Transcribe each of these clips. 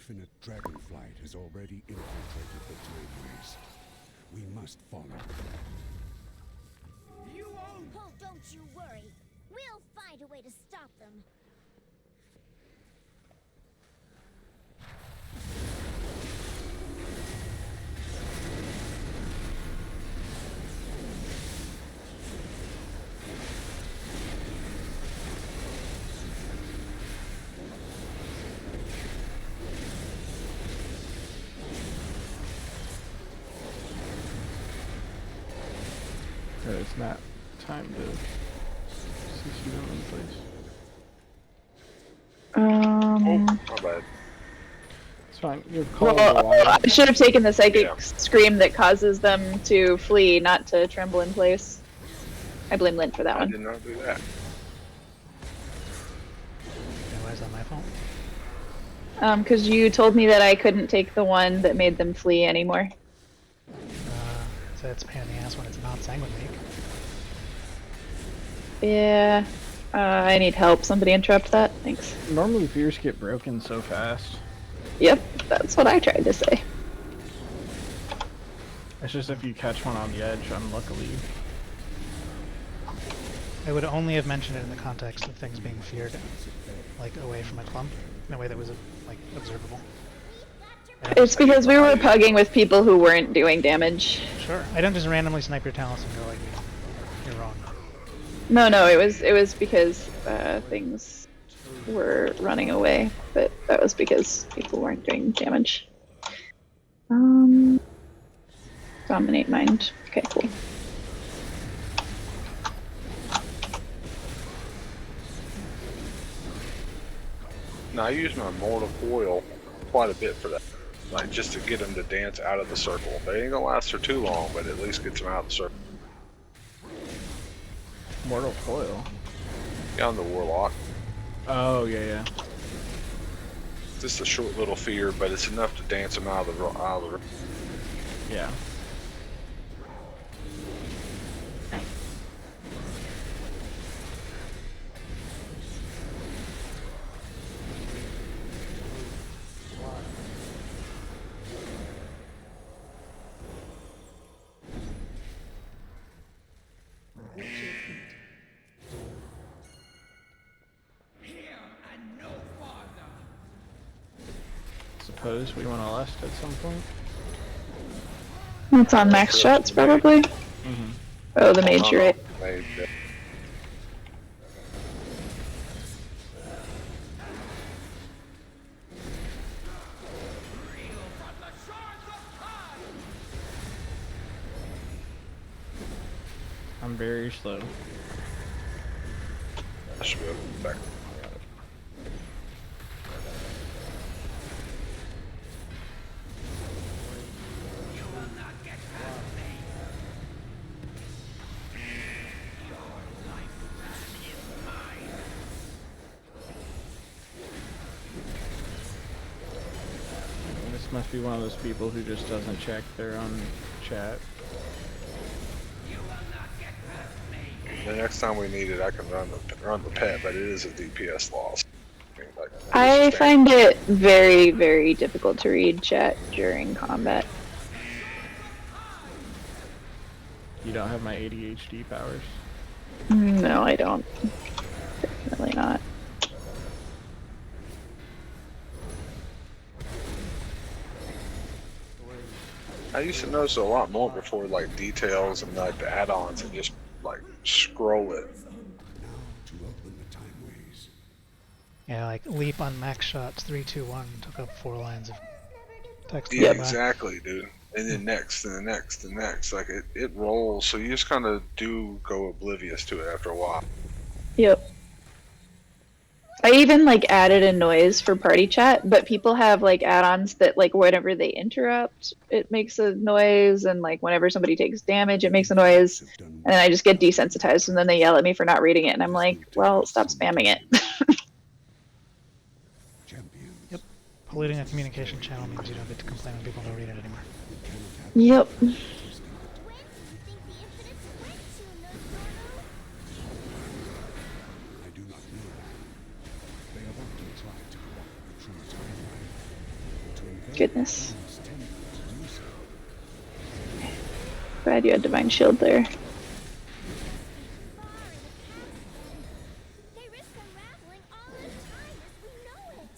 infinite dragonflight has already infiltrated the timeways. We must follow. You won't! Oh, don't you worry. We'll find a way to stop them. It's not time to see you in place. Oh, my bad. It's fine. You're calling Well, I should have taken the psychic Yeah. scream that causes them to flee, not to tremble in place. I blame Lint for that I one. did not do that. Why is that my fault? Because you told me that I couldn't take the one that made them flee anymore. So it's a pain in the ass when it's not Sanguine Week. Yeah. I need help. Somebody interrupt that. Thanks. Normally fears get broken so fast. Yep, that's what I tried to say. It's just if you catch one on the edge, unluckily. I would only have mentioned it in the context of things being feared, like away from a clump, in a way that was like observable. It's because we were pugging with people who weren't doing damage. Sure. I don't just randomly snipe your talents and go like, you're wrong. No, it was because things were running away, but that was because people weren't doing damage. Dominate mind. Okay, cool. Now I use my mortal coil quite a bit for that. Like just to get them to dance out of the circle. They ain't gonna last for too long, but at least gets them out of the circle. Mortal coil. Yeah, I'm the warlock. Oh yeah. Just a short little fear, but it's enough to dance them out of the Yeah. Suppose we want to last at some point. It's on max shots, probably. Oh, the mage, you're right. Mage, yeah. I'm very slow. I should be able to get back. This must be one of those people who just doesn't check their own chat. The next time we need it, I can run the pet, but it is a DPS loss. I find it very, very difficult to read chat during combat. You don't have my ADHD powers. No, I don't. Definitely not. I used to notice a lot more before, like details and like the add-ons, and just like scroll it. To open the timeways. Yeah, like leap on max shots, 3, 2, 1, took up 4 lines of text. Yeah, Yep. exactly, dude. And then next, and the next, and next. Like it rolls, so you just kind of do go oblivious to it after a while. Yep. I even like added a noise for party chat, but people have like add-ons that like whenever they interrupt, it makes a noise, and like whenever somebody takes damage, it makes a noise, and then I just get desensitized, and then they yell at me for not reading it, and I'm like, well, stop spamming it. Yep. Polluting a communication channel means you don't get to complain when people don't read it anymore. Yep. I do not know. They have often tried to corrupt the true timeline. goodness. Glad you had Divine Shield there. They risk unraveling all this time as we know it.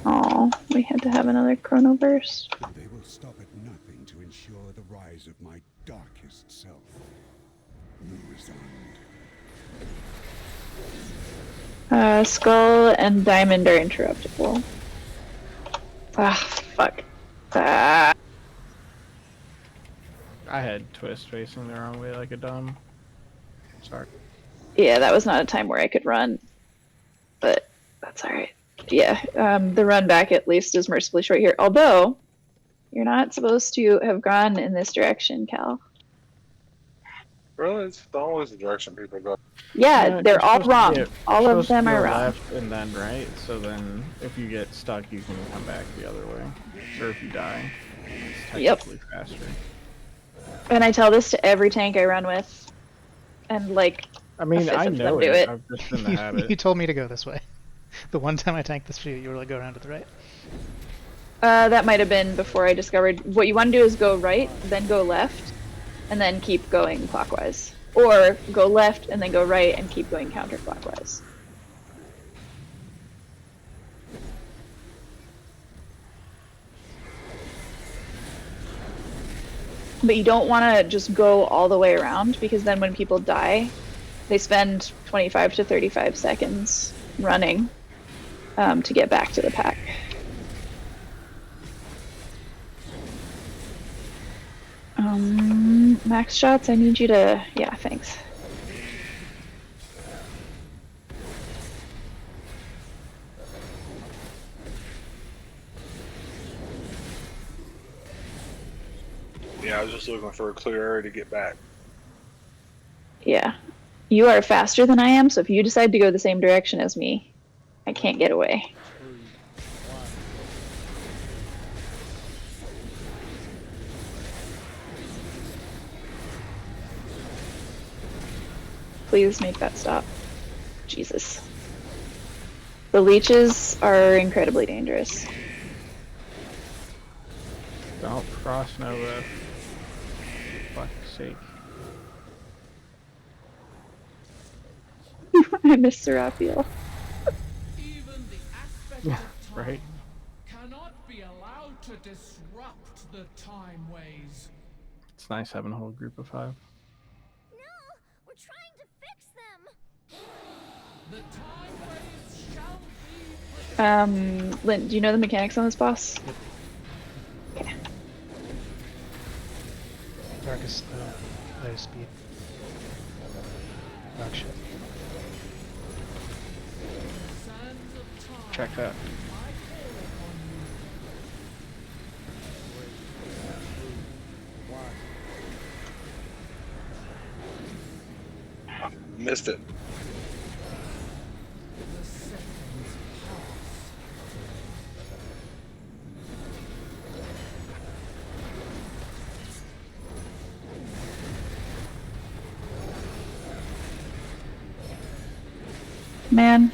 Oh, we had to have another Chronoburst. They will stop at nothing to ensure the rise of my darkest self. Resigned. Skull and Diamond are interruptible. Ah, fuck. Ah. I had Twist facing the wrong way like a dumb. Sorry. Yeah, that was not a time where I could run, but that's alright. Yeah, the run back at least is mercifully short here. Although, you're not supposed to have gone in this direction, Cal. Really? It's always the direction people go. Yeah, No, they're you're all supposed to wrong. get- All you're of supposed to them go are wrong. left and then right, so then if you get stuck, you can come back the other way. Or if you die, it's Yep. technically faster. And I tell this to every tank I run with, and like, I mean, fifth I of them know do it. it. I've just been the You habit. told me to go this way. The one time I tanked this for you, you were like, go around to the right. that might have been before I discovered. What you want to do is go right, then go left, and then keep going clockwise. Or go left and then go right and keep going counterclockwise. But you don't want to just go all the way around, because then when people die, they spend 25 to 35 seconds running to get back to the pack. Max shots, I need you to... Yeah, thanks. Yeah, I was just looking for a clear area to get back. Yeah. You are faster than I am, so if you decide to go the same direction as me, I can't get away. Please make that stop. Jesus. The leeches are incredibly dangerous. Don't cross Nova. Fuck's sake. I miss Serapiel. Even the aspect of time Right? cannot be allowed to disrupt the time ways. It's nice having a whole group of 5. No, we're trying to fix them. The time waves shall be Lynn, do you know the mechanics on this boss? Okay. Darkest, highest speed. Rock ship. sands of time. Check that. I call upon you. Missed it. The seconds pass. Man.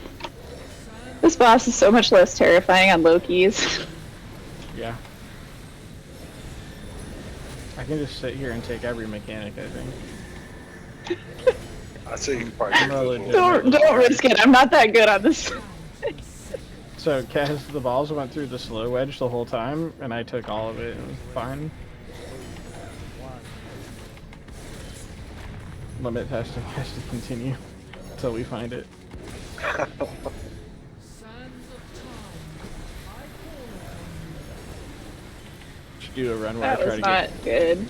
This boss is so much less terrifying on low keys. Yeah. I can just sit here and take every mechanic, I think. I see you can probably do Really this do. little- Don't risk it. I'm not that good on this. So, Kaz, the balls went through the slow wedge the whole time, and I took all of it, and it was fine. Limit testing has to continue until we find it. Sands of time. I call upon Should do a run where That I try was to not good.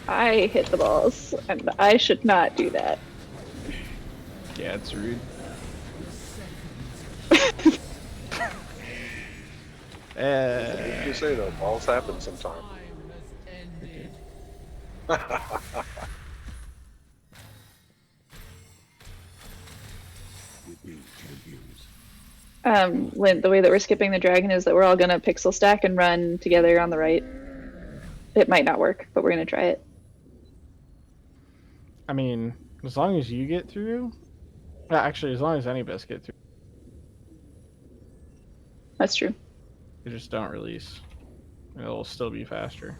I hit the balls, and I should not do that. get. Yeah, it's rude. You say though, balls happen sometime. time has ended. With me, champions. Lint, the way that we're skipping the dragon is that we're all gonna pixel stack and run together on the right. It might not work, but we're gonna try it. I mean, as long as you get through... Actually, as long as any of us get through. That's true. They just don't release. It'll still be faster.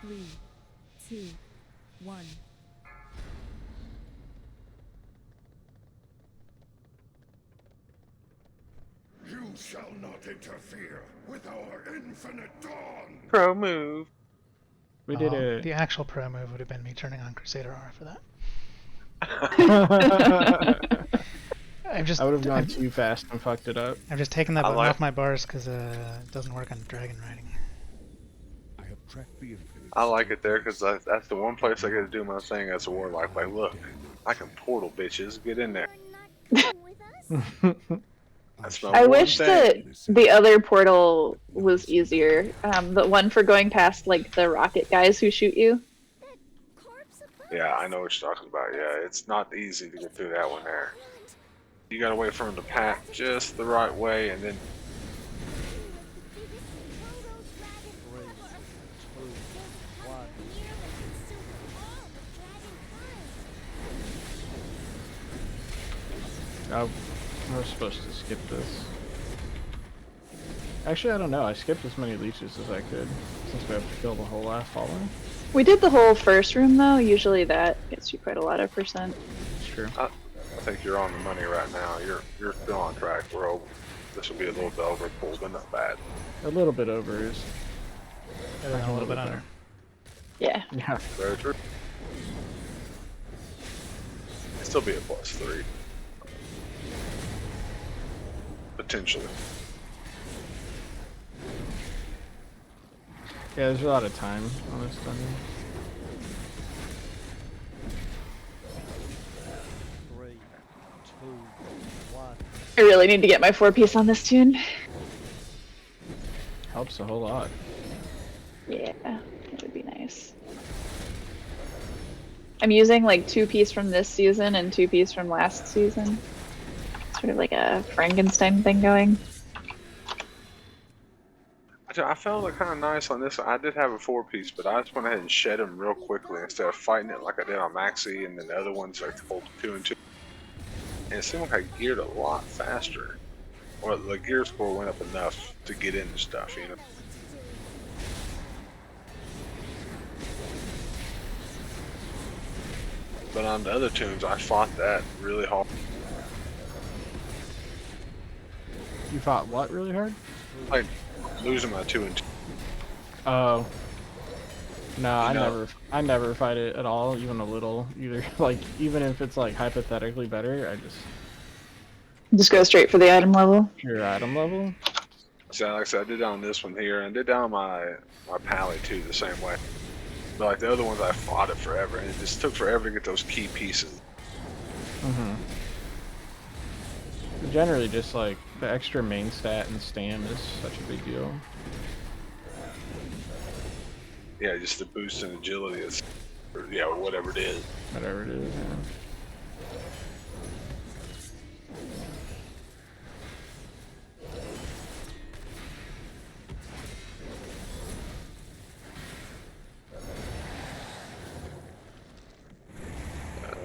Three, two, one. You shall not interfere with our infinite dawn! Pro move. We did it. The actual pro move would have been me turning on Crusader R for that. I would have gone too fast and fucked it up. I've just taken that button like- off my bars because it doesn't work on dragon riding. I have tracked the infinite. I like it there because that's the one place I get to do my thing as a warlock. Like, look, I can portal bitches. Get in there. You're not coming with us? That's my I one wish thing. that the other portal was easier. The one for going past like the rocket guys who shoot you. That corpse above Yeah, I us. know what you're talking about. Yeah, it's not easy to get through that one there. You gotta wait for him to pack just the right way, and then Oh, I was supposed to skip this. Actually, I don't know. I skipped as many leeches as I could, since we have to kill the whole last following. We did the whole first room though. Usually that gets you quite a lot of percent. It's true. I think you're on the money right now. You're still on track. We're over. This will be a little bit overpulled, but not bad. A little bit over is. And then a little bit under. Yeah. Yeah. Very true. It'd still be a +3. Potentially. Yeah, there's a lot of time on this dungeon. Three, two, one. I really need to get my 4-piece on this tune. Helps a whole lot. Yeah, that would be nice. I'm using like 2-piece from this season and 2-piece from last season. Sort of like a Frankenstein thing going. I found it kind of nice on this one. I did have a 4-piece, but I just went ahead and shed them real quickly instead of fighting it like I did on Maxi, and then the other ones I pulled 2 and 2. And it seemed like I geared a lot faster. Well, the gear score went up enough to get into stuff, you know. But on the other tunes, I fought that really hard. You fought what really hard? Like losing my 2 and 2. Oh. No, You I never fight it at all, even a little either. Like, even if it's like hypothetically better, I Just go straight for the item level. pure item level. So like I said, I did that on this one here, and I did that on my pally too, the same way. But like the other ones, I fought it forever, and it just took forever to get those key pieces. Mm-hmm. Generally, just like the extra main stat and stam is such a big deal. Yeah, just the boost in agility is, or, yeah, or whatever it is. Whatever it is, yeah.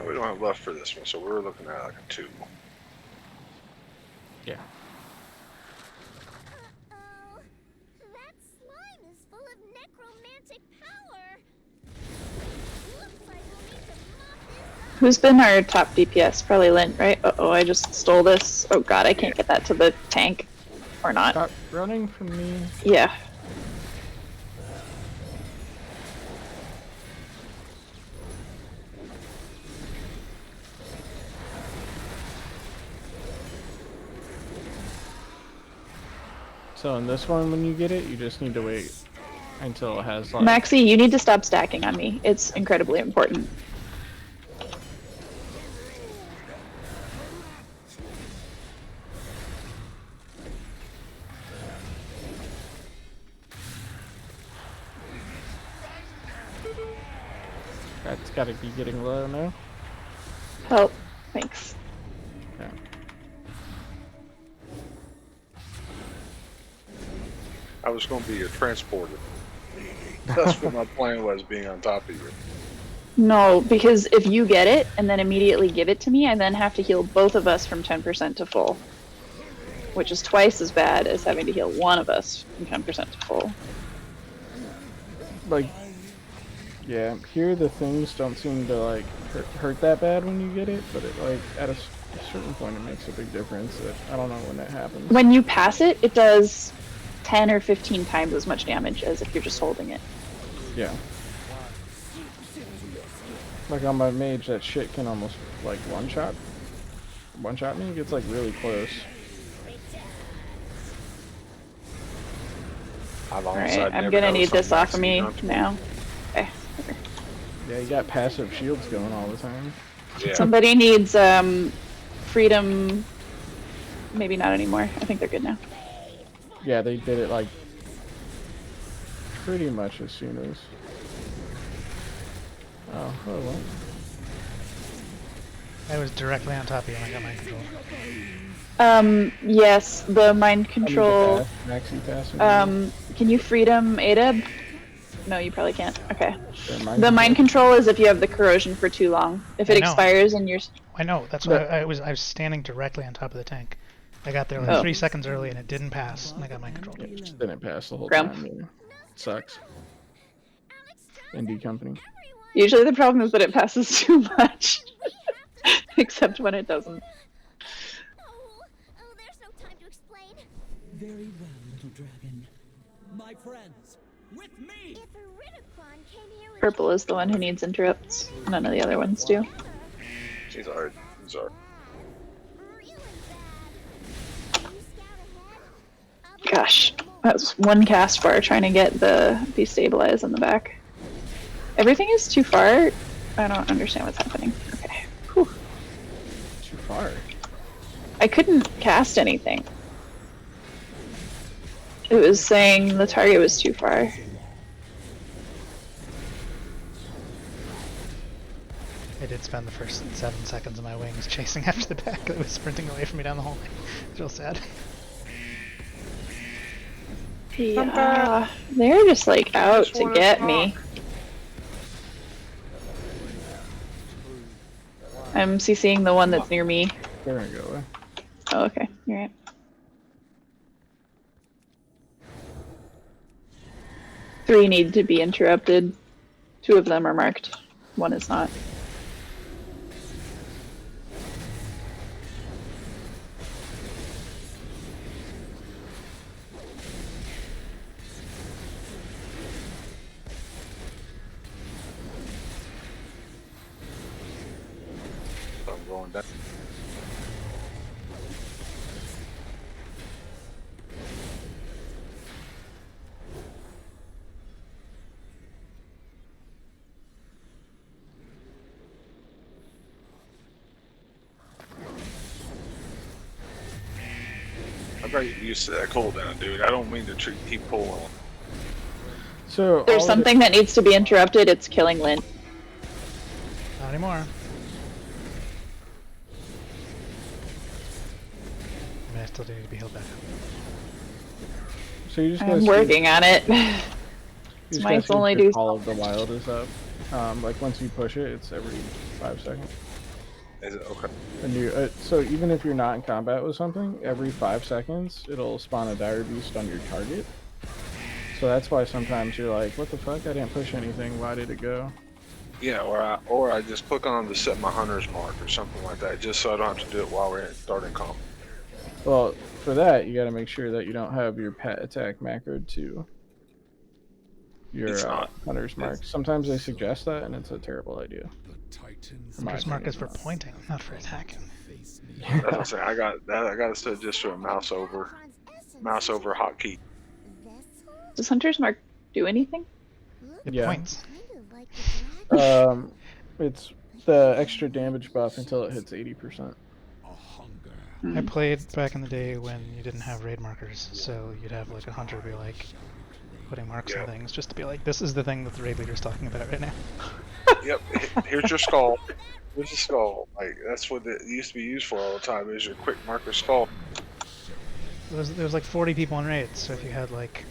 We don't have left for this one, so we're looking at like a 2. Yeah. Uh-oh. That slime is full of necromantic power. Looks like we'll need to mop this up. Who's been our top DPS? Probably Lint, right? Uh-oh, I just stole this. Oh god, I can't get that to the tank. Or not. Stop running from me. Yeah. So in this one, when you get it, you just need to wait until it has like. Maxi, you need to stop stacking on me. It's incredibly important. That's gotta be getting low now. Oh, thanks. Yeah. I was going to be your transporter. That's what my plan was, being on top of you. No, because if you get it and then immediately give it to me, I then have to heal both of us from 10% to full. Which is twice as bad as having to heal one of us from 10% to full. Like, yeah, here the things don't seem to like hurt that bad when you get it, but it like at a certain point it makes a big difference. That I don't know when that happens. When you pass it, it does 10 or 15 times as much damage as if you're just holding it. Yeah. Like on my mage, that shit can almost like one shot me. It gets like really close. Alright, I'm gonna need this off of me now. Okay. Yeah, you got passive shields going all the time. Yeah. Somebody needs freedom. Maybe not anymore. I think they're good now. Yeah, they did it like pretty much as soon as. Oh, well. I was directly on top of you when I got mind control. Yes, the mind control. Maxi pass. Can you freedom ADEB? No, you probably can't. Okay. Yeah, The mind control is if you have the corrosion for too long. If it I know. expires and you're. I know. That's why I was standing directly on top of the tank. I got there like 3 seconds early and it didn't pass, and I got mind control. It just didn't pass the whole Grump. time. Yeah. It sucks. Indie company. Usually the problem is that it passes too much. Except when it doesn't. Oh, there's no time to explain. Very well, little dragon. My friends, with me! If a Galakrond came here with Purple is the one who needs interrupts. None of the other ones do. She's alright. He's alright. really bad. You scout ahead. I'll be Gosh, that was one cast bar trying to get the destabilize in the back. Everything is too far. I don't understand what's happening. Okay. Whew. Too far. I couldn't cast anything. It was saying the target was too far. I did spend the first 7 seconds of my wings chasing after the pack that was sprinting away from me down the hallway. It's real sad. Yeah, they're just like out to get me. I'm CCing the one that's near me. There we go. Oh, okay. You're right. Three need to be interrupted. 2 of them are marked. 1 is not. I'm going down. I got used to that cooldown, dude. I don't mean to keep pulling. So There's all something that needs to be interrupted. It's killing Lynn. Not anymore. I mean, I still do need to be healed back up. So you just gotta I'm see- working on it. you just gotta Might see only if your do Call of the Wild is up. Like once you push it, it's every 5 seconds. Is it okay? And you, so even if you're not in combat with something, every 5 seconds it'll spawn a dire beast on your target. So that's why sometimes you're like, what the fuck? I didn't push anything. Why did it go? Yeah, or I just click on to set my hunter's mark or something like that, just so I don't have to do it while we're starting combat. Well, for that you got to make sure that you don't have your pet attack macroed to your It's not. hunter's mark. Sometimes they suggest that, and it's a terrible idea. The Titans My First mark opinion. is for pointing, not for attacking. face me. That's what I'm saying. I got to set just to a mouse over hotkey. Does Hunter's Mark do anything? It Yeah. points. Kind of like the dragon. It's the extra damage buff until it hits 80%. A hunger. I played back in the day when you didn't have raid markers, so you'd have like a hunter be like putting marks on things just to be like, this is the thing that the raid leader's talking about right now. Yep. Here's your skull. Here's the skull. Like that's what it used to be used for all the time. Is your quick marker skull. There was like 40 people in raids, so if you had like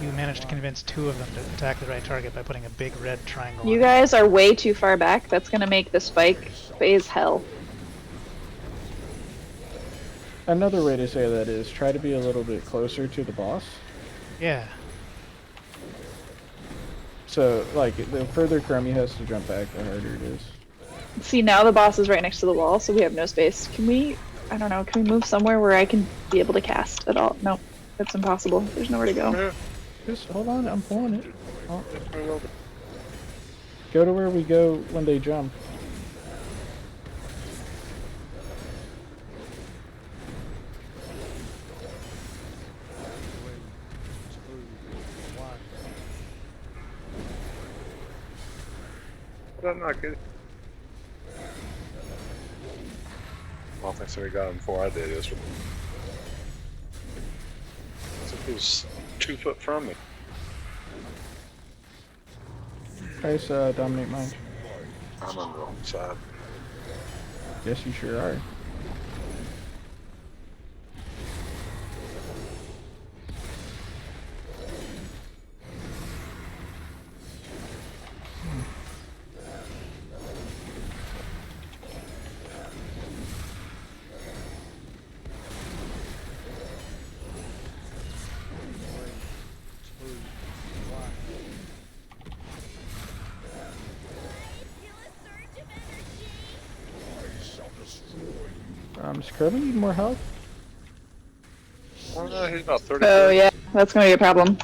You managed to convince 2 of them to attack the right target by putting a big red triangle You on guys are way too far back. That's gonna make the spike phase hell. Another way to say that is try to be a little bit closer to the boss. it. Yeah. So, like, the further Chromie has to jump back, the harder it is. See, now the boss is right next to the wall, so we have no space. Can we, I don't know, can we move somewhere where I can be able to cast at all? No, that's impossible. There's nowhere to go. Just hold on, I'm pulling it. Oh. Go to where we go when they jump. That's not good. Well, I think we got him before I did. This one. So he was 2 foot from me. Nice, dominate mind. I'm on the wrong side. Yes, you sure are. Does Kirby need more help? Oh no, he's about 30. Oh yeah, that's gonna be a problem.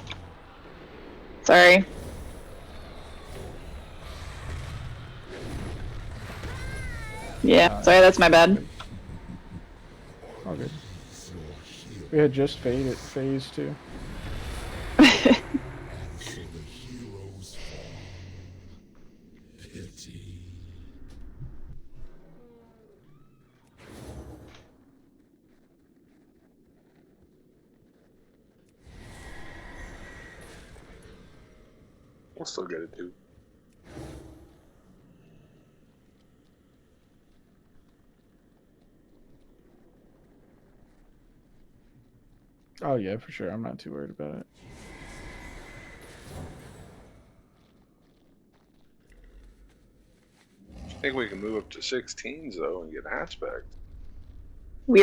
Sorry. Yeah, sorry, that's my bad. All good. We had just phase 2. We'll still get it too. Oh yeah, for sure. I'm not too worried about it. I think we can move up to 16s though and get aspect. We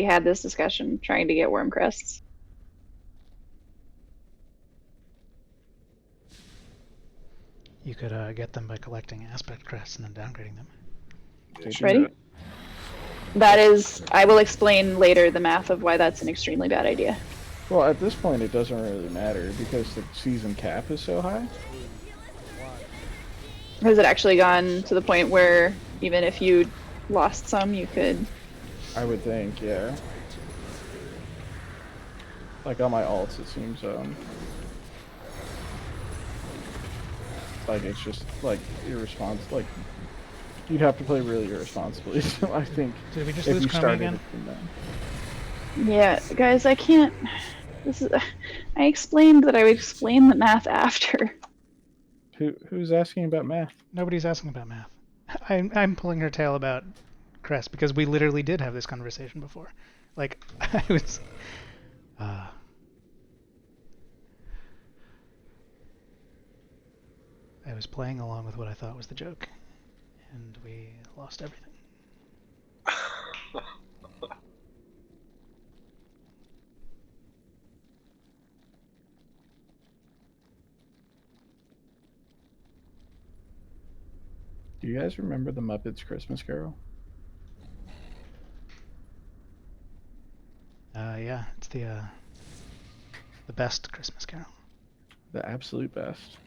had this discussion trying to get worm crests. You could get them by collecting aspect crests and then downgrading them. Ready? That is, I will explain later the math of why that's an extremely bad idea. Well, at this point, it doesn't really matter because the season cap is so high. Has it actually gone to the point where even if you lost some, you could? I would think, yeah. Like on my alts, it seems like it's just like irresponsible. Like you'd have to play really irresponsibly. So I think Did we just if lose you Chromie started again? it from then. Yeah, guys, I can't. This is. I explained that I would explain the math after. Who's asking about math? Nobody's asking about math. I'm pulling her tail about crest because we literally did have this conversation before. Like I was. I was playing along with what I thought was the joke, and we lost everything. Do you guys remember the Muppets Christmas Carol? Yeah, it's the best Christmas Carol. The absolute best.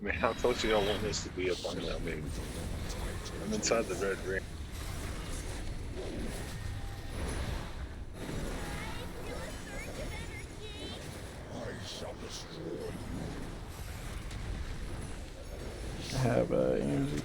Man, how close do y'all want this to be up on that? I mean, I'm inside the red ring. I have EMZ.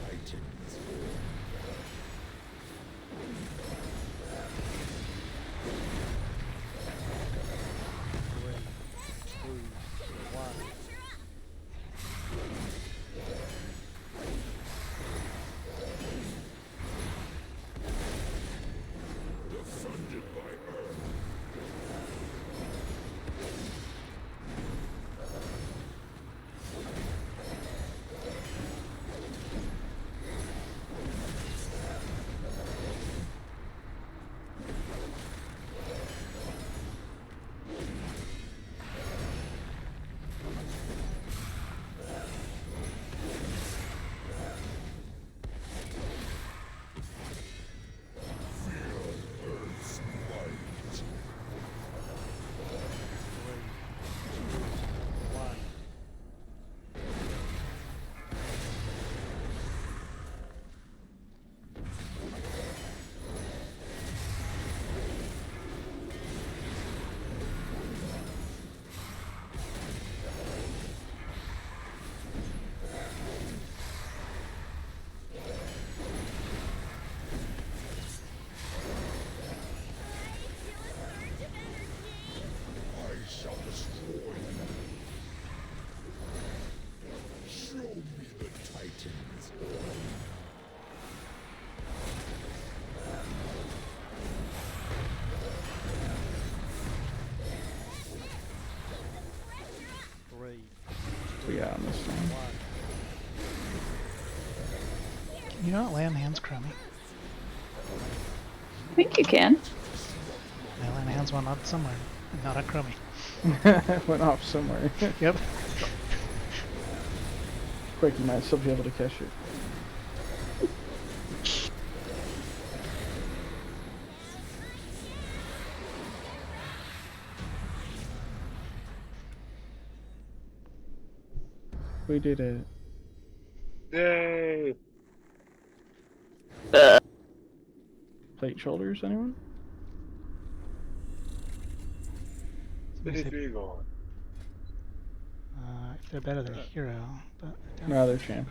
got on this thing. Can you not land hands, Crummy? I think you can. I land hands one up somewhere, not on Crummy. Went off somewhere. Yep. Quick, you might still be able to catch it. We did it. Yay! Plate shoulders, anyone? Somebody said, Eagle. they're better than Hero, but I don't No, they're champ.